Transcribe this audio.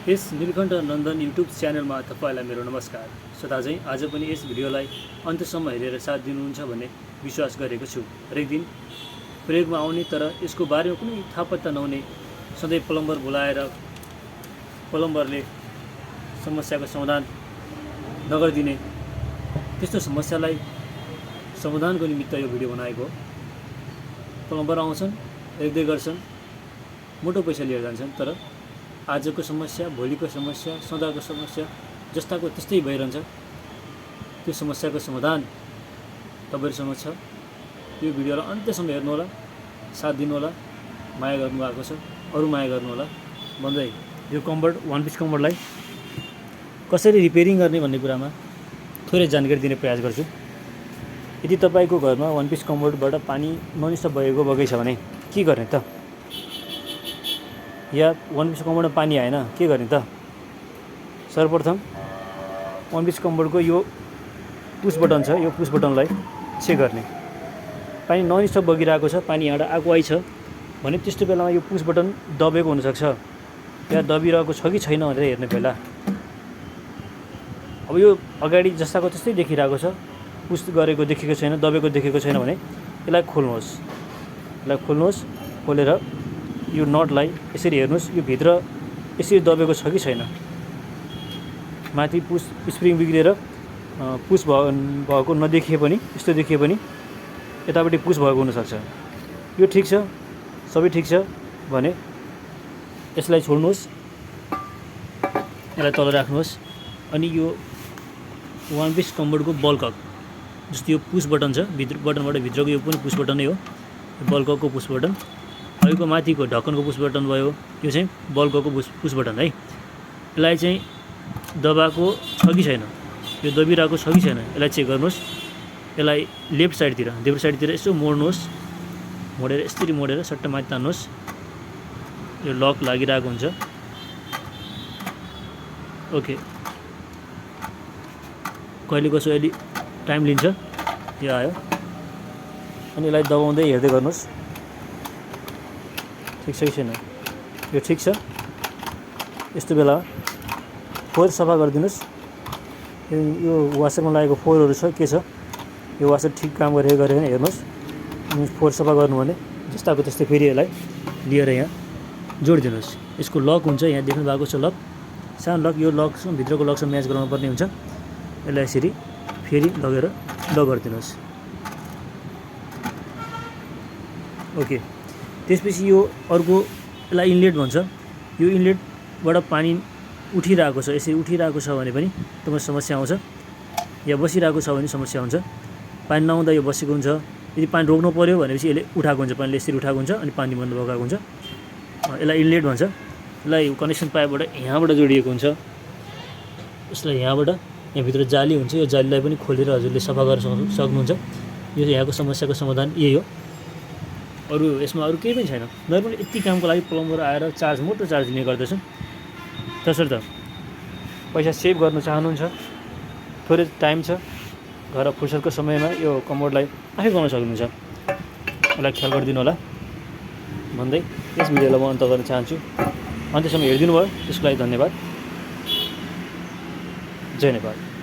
यस नीलकण्ठ नन्दन YouTube च्यानलमा तपाईलाई मेरो नमस्कार। सदा चाहिँ आज पनि यस भिडियोलाई अन्त्यसम्म हेरेर साथ दिनुहुन्छ भन्ने विश्वास गरेको छु। हरेक दिन प्रयोगमा आउने तर यसको बारेमा कुनै थाहा पत्ता नहुने, सधैँ प्लम्बर बोलाएर प्लम्बरले समस्याको समाधान नगरिदिने, त्यस्तो समस्यालाई समाधानको निमित्त यो भिडियो बनाएको हो। प्लम्बर आउँछन्, हेर्दै गर्छन्, मोटो पैसा लिएर जान्छन्, तर आजको समस्या, भोलिको समस्या, सदाको समस्या जस्ताको त्यस्तै भइरहन्छ। त्यो समस्याको समाधान तपाईहरुसँग छ। यो भिडियोलाई अन्त्यसम्म हेर्नुहोला, साथ दिनुहोला, माया गर्नुभएको छ, अरू माया गर्नुहोला भन्दै यो कम्बर्ड वान पिस कम्बर्डलाई कसरी रिपेयरिङ गर्ने भन्ने कुरामा थोरै जानकारी दिने प्रयास गर्छु। यदि तपाईको घरमा वान पिस कम्बर्डबाट पानी ननिस्थ बगेको छ भने के गर्ने त? या वान पिस कम्बर्डमा पानी आएन के गर्ने त? सर्वप्रथम वान पिस कम्बर्डको यो पुस बटन छ, यो पुस बटनलाई चेक गर्ने। पानी ननिस्थ बगिरहेको छ, पानी यहाँबाट आएको आइछ भने त्यस्तो बेलामा यो पुस बटन दबेको हुनसक्छ, या दबिरहेको छ कि छैन भनेर हेर्ने पहिला। अब यो अगाडि जस्ताको त्यस्तै देखिरहेको छ, पुस गरेको देखेको छैन, दबेको देखेको छैन भने यसलाई खोल्नुहोस्। खोलेर यो नटलाई यसरी हेर्नुहोस्, यो भित्र यसरी दबेको छ कि छैन। माथि पुस स्प्रिङ बिग्रेर पुस भएको नदेखिए पनि, यस्तो देखिए पनि यतापट्टि पुस भएको हुनसक्छ। यो ठिक छ, सबै ठिक छ भने यसलाई छोड्नुहोस्, यसलाई तल राख्नुहोस्। अनि यो वान पिस कम्बर्डको बल्कक, जस्तो यो पुस बटन छ, बटनबाट भित्रको यो पनि पुस बटन नै हो, बल्ककको पुस बटन। अहिलेको माथिको ढक्कनको पुस बटन भयो, यो चाहिँ बल्कको पुस बटन है। यसलाई चाहिँ दबाएको छ कि छैन, यो दबिरहेको छ कि छैन यसलाई चेक गर्नुहोस्। यसलाई लेफ्ट साइडतिर यसो मोड्नुहोस्, मोडेर यसरी मोडेर सट्ट माथि तान्नुहोस्। यो लक लागिरहेको हुन्छ। ओके, कहिले कसो अलि टाइम लिन्छ, यो आयो। अनि यसलाई दबाउँदै हेर्दै गर्नुहोस् ठिक छ कि छैन। यो ठिक छ। यस्तो बेला फोहोर सफा गरिदिनुहोस्। यो वासरमा लागेको फोहोरहरू छ के छ, यो वासर ठिक काम गरेको भने हेर्नुहोस्। अनि फोहोर सफा गर्नु भने जस्ताको त्यस्तै फेरि यसलाई लिएर यहाँ जोडिदिनुहोस्। यसको लक हुन्छ, यहाँ देख्नु भएको छ लक, सानो लक। यो लकसँग भित्रको लकसँग म्याच गराउनु पर्ने हुन्छ। यसलाई यसरी फेरि लगेर लक गरिदिनुहोस्। ओके, त्यसपछि यो अर्को यसलाई इनलेट भन्छ। यो इनलेटबाट पानी उठिरहेको छ, यसरी उठिरहेको छ भने पनि तपाईँ समस्या आउँछ, या बसिरहेको छ भने समस्या हुन्छ। पानी नआउँदा यो बसेको हुन्छ। यदि पानी रोक्नु पऱ्यो भनेपछि यसले उठाएको हुन्छ, पानीले यसरी उठाएको हुन्छ अनि पानी बन्द भएको हुन्छ। यसलाई इनलेट भन्छ। यसलाई कनेक्सन पाइपबाट यहाँबाट जोडिएको हुन्छ। यसलाई यहाँभित्र जाली हुन्छ, यो जालीलाई पनि खोलेर हजुरले सफा गर्न सक्नुहुन्छ। यो यहाँको समस्याको समाधान यही हो। यसमा अरू केही पनि छैन। नर्मली यति कामको लागि प्लम्बर आएर मोटो चार्ज लिने गर्दछन्। तसर्थ पैसा सेभ गर्न चाहनुहुन्छ, थोरै टाइम छ, घर फुर्सदको समयमा यो कम्बर्डलाई आफै गर्न सक्नुहुन्छ। यसलाई ख्याल गरिदिनु होला भन्दै यस भिडियोलाई म अन्त गर्न चाहन्छु। अन्त्यसम्म हेरिदिनु भयो त्यसको लागि धन्यवाद। जय नेपाल।